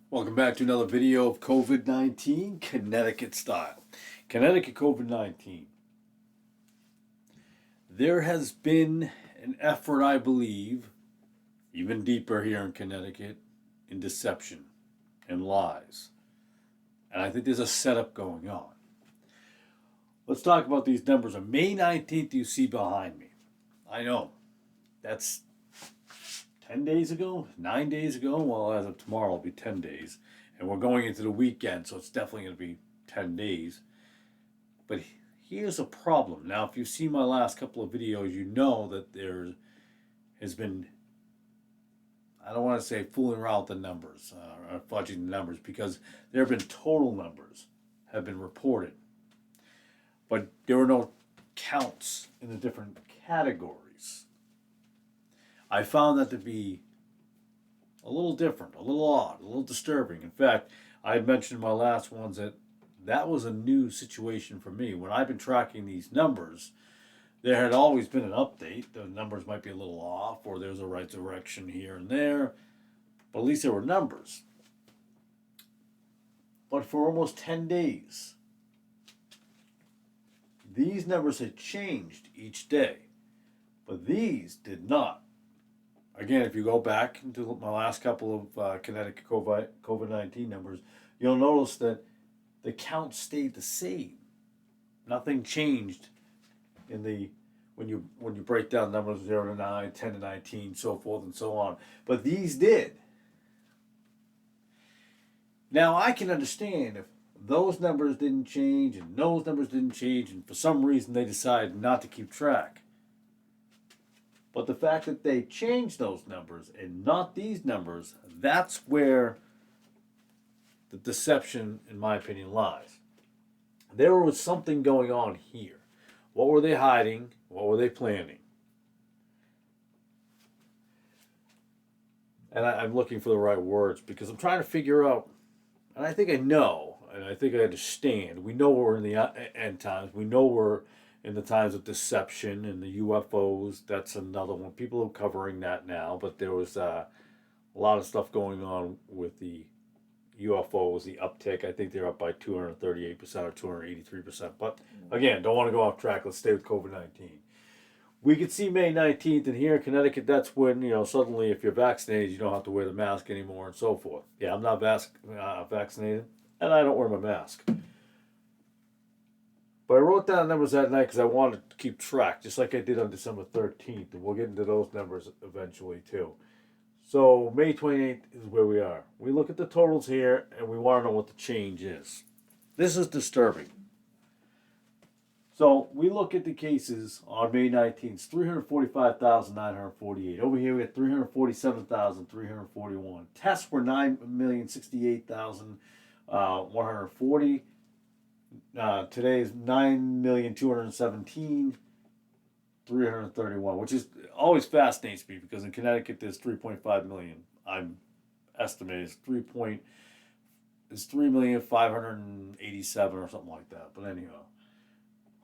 Welcome back to another video of COVID-19 Connecticut style. Connecticut COVID-19. There has been an effort, I believe, even deeper here in Connecticut, in deception and lies. And I think there's a setup going on. Let's talk about these numbers. On May 19th, you see behind me. I know, that's 10 days ago, 9 days ago. Well, as of tomorrow, it'll be 10 days. And we're going into the weekend, so it's definitely going to be 10 days. But here's a problem. Now, if you've seen my last couple of videos, you know that there has been, I don't want to say fooling around with the numbers, or fudging the numbers, because there have been total numbers have been reported. But there were no counts in the different categories. I found that to be a little different, a little odd, a little disturbing. In fact, I had mentioned in my last ones that was a new situation for me. When I've been tracking these numbers, there had always been an update. The numbers might be a little off, or there's a right direction here and there, but at least there were numbers. But for almost 10 days, these numbers had changed each day, but these did not. Again, if you go back into my last couple of Connecticut COVID-19 numbers, you'll notice that the count stayed the same. Nothing changed in the when you break down numbers 0 to 9, 10 to 19, so forth and so on. But these did. Now I can understand if those numbers didn't change and those numbers didn't change, and for some reason they decided not to keep track. But the fact that they changed those numbers and not these numbers, that's where the deception, in my opinion, lies. There was something going on here. What were they hiding? What were they planning? And I'm looking for the right words because I'm trying to figure out, and I think I know, and I think I understand. We know we're in the end times. We know we're in the times of deception and the UFOs. That's another one. People are covering that now, but there was a lot of stuff going on with the UFOs, the uptick. I think they're up by 238% or 283%. But again, don't want to go off track. Let's stay with COVID-19. We could see May 19th, and here in Connecticut, that's when, suddenly if you're vaccinated, you don't have to wear the mask anymore and so forth. Yeah, I'm not vaccinated, and I don't wear my mask. But I wrote down numbers that night because I wanted to keep track, just like I did on December 13th, and we'll get into those numbers eventually too. So May 28th is where we are. We look at the totals here, and we want to know what the change is. This is disturbing. So we look at the cases on May 19th, 345,948. Over here we had 347,341. Tests were 9,068,140. Today is 9,217,331, which is always fascinates me because in Connecticut there's 3.5 million. I'm estimating it's 3,587 or something like that. But anyhow,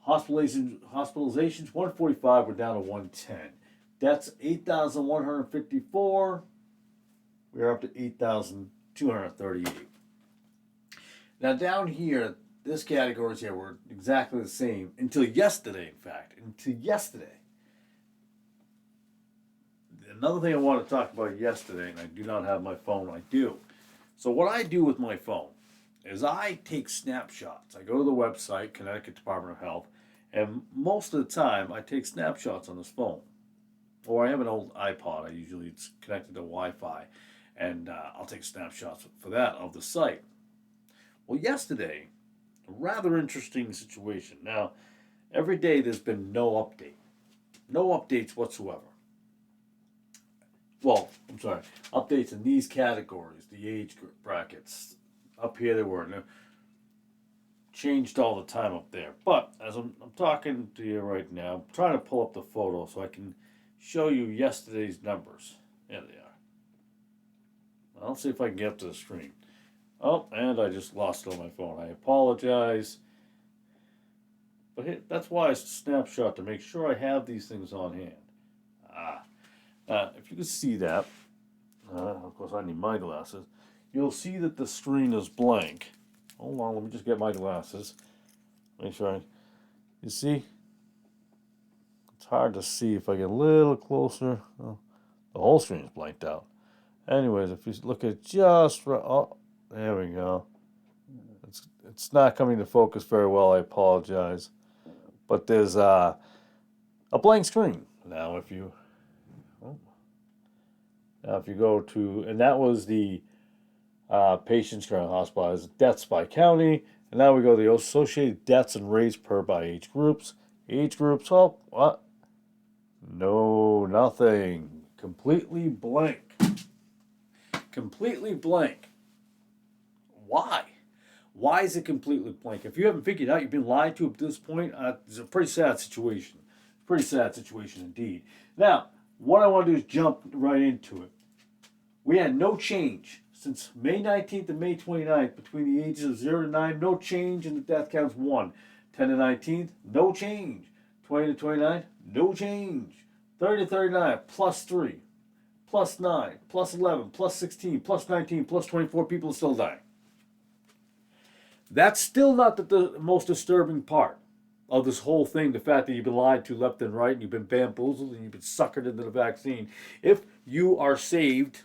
hospitalizations 145 were down to 110. Deaths 8,154. We're up to 8,238. Now down here, this categories here were exactly the same until yesterday, in fact. Until yesterday. Another thing I want to talk about yesterday, and I do not have my phone, I do. So what I do with my phone is I take snapshots. I go to the website, Connecticut Department of Health, and most of the time I take snapshots on this phone. Or I have an old iPod. It's connected to Wi-Fi, and I'll take snapshots for that of the site. Well, yesterday, a rather interesting situation. Now, every day there's been no update. No updates whatsoever. Well, I'm sorry, updates in these categories, the age brackets. Up here they were. Now, changed all the time up there. But as I'm talking to you right now, I'm trying to pull up the photo so I can show you yesterday's numbers. There they are. I'll see if I can get up to the screen. Oh, and I just lost it on my phone. I apologize. But that's why it's a snapshot, to make sure I have these things on hand. If you can see that, of course I need my glasses. you'll see that the screen is blank. Hold on, let me just get my glasses. Make sure you see? It's hard to see if I get a little closer. Oh, the whole screen is blanked out. Anyways, if you look at just right, oh, there we go. It's not coming to focus very well. I apologize, but there's a blank screen now. If you go to, and that was the patients currently hospitalized, deaths by county, and now we go to the associated deaths and rates per by age groups. Age groups, oh, what? No, nothing. Completely blank. Completely blank. Why? Why is it completely blank? If you haven't figured out, you've been lied to up to this point. It's a pretty sad situation. Pretty sad situation indeed. Now, what I want to do is jump right into it. We had no change since May 19th and May 29th between the ages of 0 to 9. No change in the death counts. 1. 10 to 19th, no change. 20 to 29, no change. 30 to 39, plus 3. Plus 9, plus 11, plus 16, plus 19, plus 24 people are still dying. That's still not the most disturbing part of this whole thing, the fact that you've been lied to left and right, and you've been bamboozled, and you've been suckered into the vaccine. If you are saved,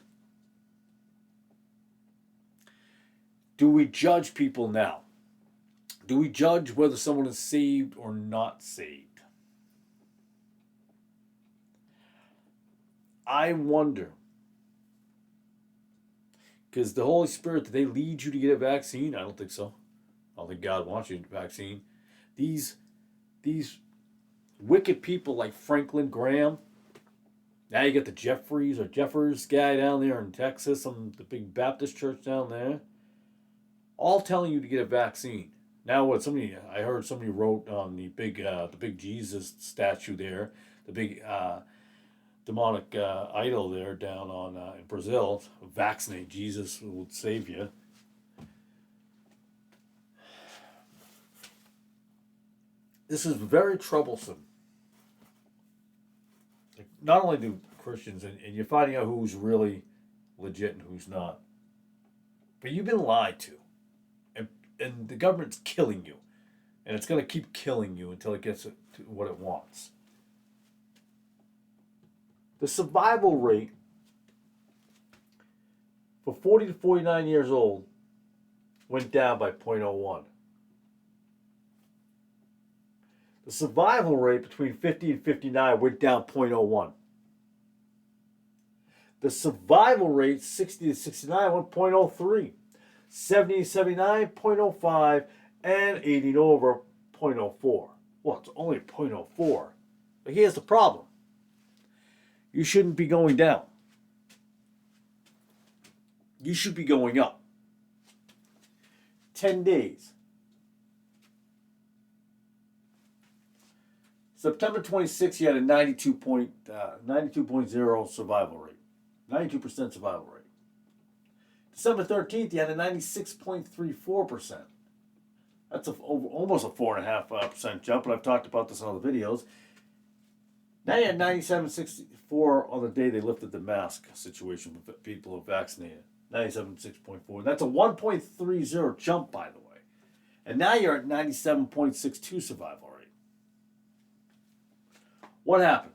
do we judge people now? Do we judge whether someone is saved or not saved? I wonder. Because the Holy Spirit, did they lead you to get a vaccine? I don't think so. I don't think God wants you to get a vaccine. These wicked people like Franklin Graham. Now you got the Jeffers guy down there in Texas, the big Baptist church down there. All telling you to get a vaccine. Now what? I heard somebody wrote on the big Jesus statue there, the big demonic idol there down on in Brazil. Vaccinate, Jesus will save you. This is very troublesome. Not only do Christians, and you're finding out who's really legit and who's not, but you've been lied to. And the government's killing you. And it's going to keep killing you until it gets to what it wants. The survival rate for 40 to 49 years old went down by 0.01. The survival rate between 50 and 59 went down 0.01. The survival rate 60 to 69 went 0.03. 70 to 79, 0.05, and 80 and over, 0.04. Well, it's only 0.04. But here's the problem. You shouldn't be going down. You should be going up. 10 days. September 26th, you had a 92.0 survival rate. 92% survival rate. December 13th, you had a 96.34%. That's almost a 4.5% jump, and I've talked about this in other videos. Now you had 97.64 on the day they lifted the mask situation for people who are vaccinated. 97.6.4. That's a 1.30 jump, by the way. And now you're at 97.62 survival rate. What happened?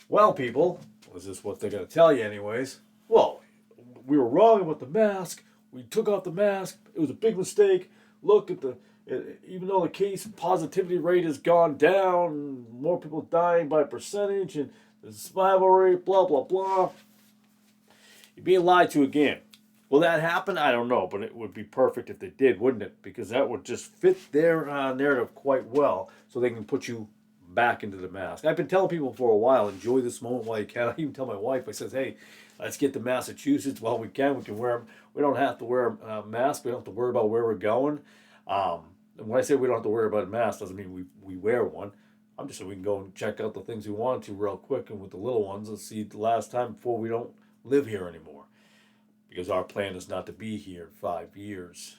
Well, people, is this what they're going to tell you anyways? Well, we were wrong about the mask. We took off the mask. It was a big mistake. Look at even though the case positivity rate has gone down, more people dying by percentage, and the survival rate, blah, blah, blah. You're being lied to again. Will that happen? I don't know, but it would be perfect if they did, wouldn't it? Because that would just fit their narrative quite well, so they can put you back into the mask. I've been telling people for a while, enjoy this moment while you can. I even tell my wife, I says, hey, let's get to Massachusetts while we can. We can wear them. We don't have to wear a mask. We don't have to worry about where we're going. And when I say we don't have to worry about a mask, doesn't mean we wear one. I'm just saying we can go and check out the things we want to real quick, and with the little ones, let's see the last time before we don't live here anymore. Because our plan is not to be here 5 years.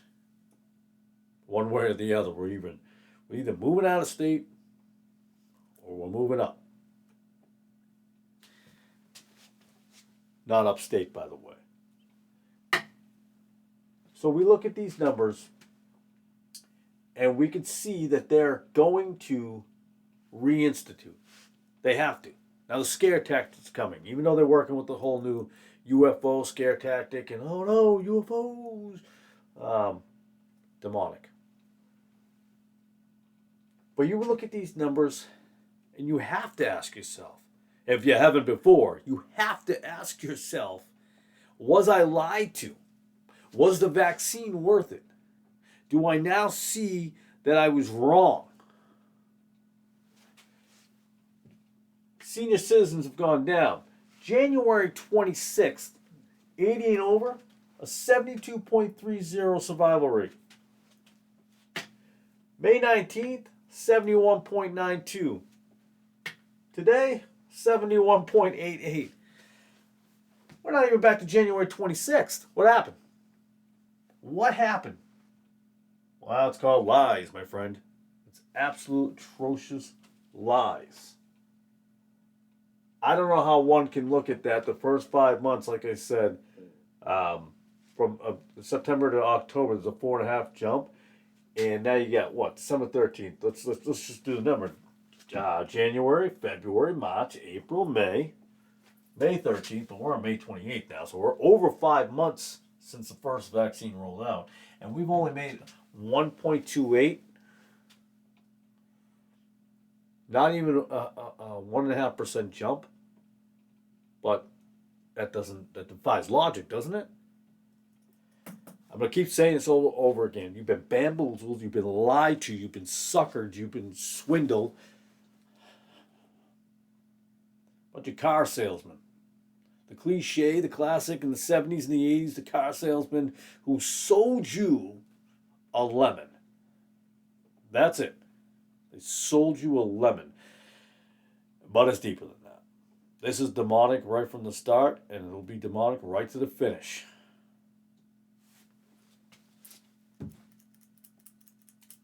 One way or the other, we're either moving out of state or we're moving up. not upstate, by the way. So we look at these numbers, and we can see that they're going to reinstitute. They have to. Now the scare tactic's coming, even though they're working with the whole new UFO scare tactic and oh no, UFOs, demonic. But you look at these numbers, and you have to ask yourself, if you haven't before, you have to ask yourself, was I lied to? Was the vaccine worth it? Do I now see that I was wrong? Senior citizens have gone down. January 26th, 80 and over, a 72.30 survival rate. May 19th, 71.92. Today, 71.88. We're not even back to January 26th. What happened? What happened? Well, it's called lies, my friend. It's absolute atrocious lies. I don't know how one can look at that the first 5 months, like I said, from September to October, there's a 4.5 jump. And now you got what? December 13th. Let's just do the number. January, February, March, April, May. May 13th, but we're on May 28th now. So we're over 5 months since the first vaccine rolled out. And we've only made 1.28. Not even a 1.5% jump. But that defies logic, doesn't it? I'm going to keep saying this over again. You've been bamboozled, you've been lied to, you've been suckered, you've been swindled. Bunch of car salesmen. The cliche, the classic in the 70s and the 80s, the car salesman who sold you a lemon. That's it. They sold you a lemon. But it's deeper than that. This is demonic right from the start, and it'll be demonic right to the finish.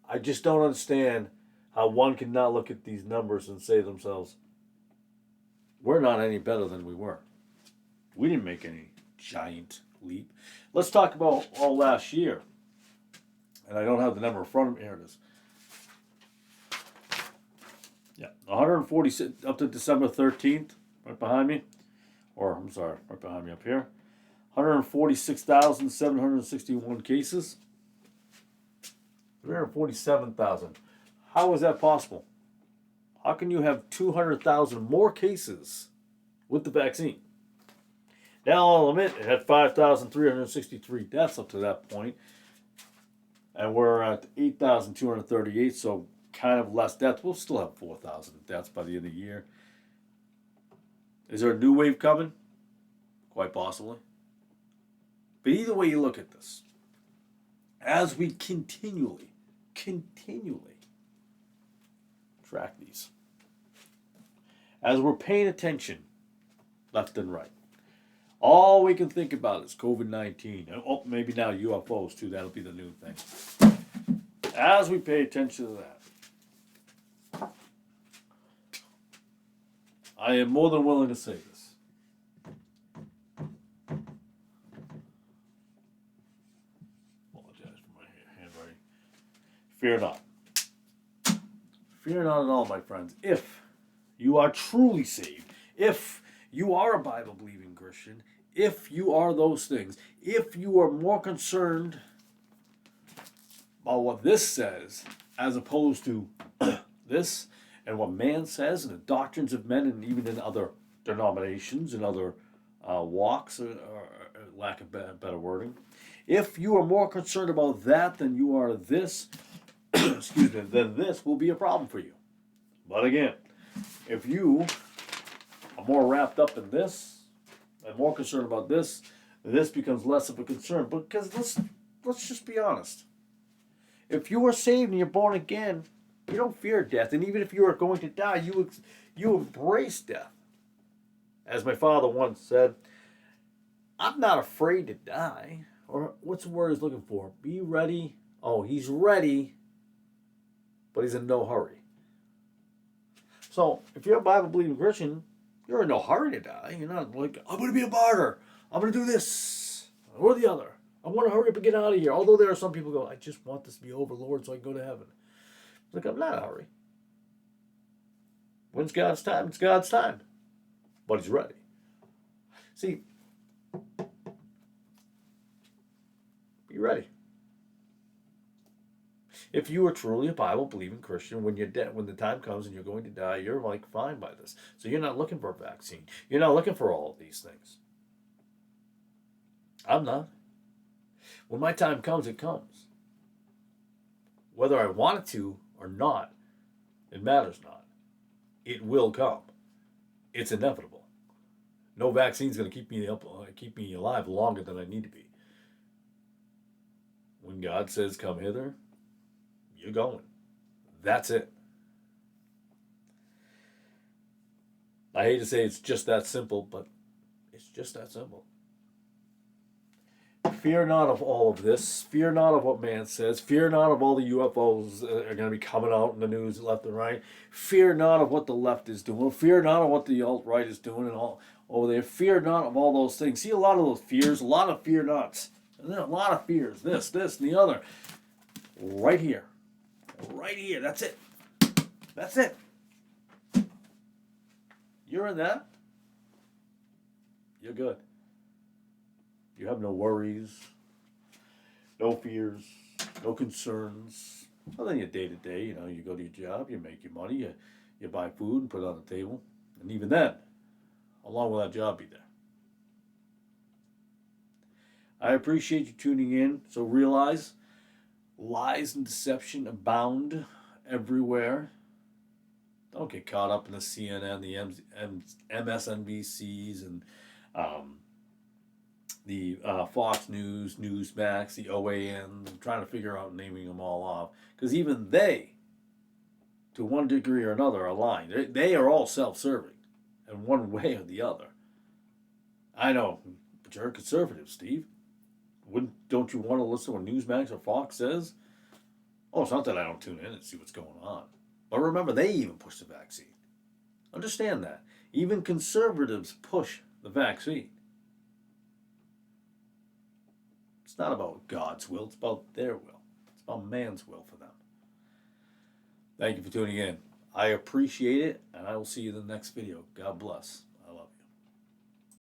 I just don't understand how one can not look at these numbers and say to themselves, we're not any better than we were. We didn't make any giant leap. Let's talk about all last year. And I don't have the number in front of me. Here it is. Yeah, 146 up to December 13th, right behind me. Or, I'm sorry, right behind me up here. 146,761 cases. 347,000. How is that possible? How can you have 200,000 more cases with the vaccine? Now, I'll admit, it had 5,363 deaths up to that point. And we're at 8,238, so kind of less deaths. We'll still have 4,000 deaths by the end of the year. Is there a new wave coming? Quite possibly. But either way you look at this, as we continually track these, as we're paying attention left and right, all we can think about is COVID-19. Oh, maybe now UFOs too. That'll be the new thing. As we pay attention to that, I am more than willing to say this. Apologize for my handwriting. Fear not. Fear not at all, my friends. If you are truly saved, if you are a Bible-believing Christian, if you are those things, if you are more concerned about what this says as opposed to this and what man says and the doctrines of men and even in other denominations and other walks, or lack of better wording, if you are more concerned about that than you are this, excuse me, then this will be a problem for you. But again, if you are more wrapped up in this and more concerned about this, this becomes less of a concern. Because let's just be honest. If you are saved and you're born again, you don't fear death. And even if you are going to die, you embrace death. As my father once said, I'm not afraid to die. Or what's the word he's looking for? Be ready. Oh, he's ready, but he's in no hurry. So if you're a Bible-believing Christian, You're in no hurry to die. You're not like, I'm going to be a martyr. I'm going to do this or the other. I want to hurry up and get out of here. Although there are some people who go, I just want this to be over, Lord, so I can go to heaven. It's like, I'm not in a hurry. When's God's time? It's God's time. But He's ready. See, be ready. If you are truly a Bible-believing Christian, when the time comes and you're going to die, you're like fine by this. So you're not looking for a vaccine. You're not looking for all of these things. I'm not. When my time comes, it comes. Whether I want it to or not, it matters not. It will come. It's inevitable. No vaccine's going to keep me alive longer than I need to be. When God says, come hither, you're going. That's it. I hate to say it's just that simple, but it's just that simple. Fear not of all of this. Fear not of what man says. Fear not of all the UFOs that are going to be coming out in the news left and right. Fear not of what the left is doing. Fear not of what the alt-right is doing and all over there. Fear not of all those things. See a lot of those fears, a lot of fear nots. And then a lot of fears. This, and the other. Right here. Right here. That's it. That's it. You're in that. You're good. You have no worries, no fears, no concerns. Other than your day-to-day, you go to your job, you make your money, you buy food and put it on the table. And even then, how long will that job be there? I appreciate you tuning in. So realize, lies and deception abound everywhere. Don't get caught up in the CNN, the MSNBCs, and the Fox News, Newsmax, the OAN. I'm trying to figure out naming them all off. Because even they, to one degree or another, are lying. They are all self-serving in one way or the other. I know, but you're a conservative, Steve. Don't you want to listen to what Newsmax or Fox says? Oh, it's not that I don't tune in and see what's going on. But remember, they even push the vaccine. Understand that. Even conservatives push the vaccine. It's not about God's will. It's about their will. It's about man's will for them. Thank you for tuning in. I appreciate it, and I will see you in the next video. God bless.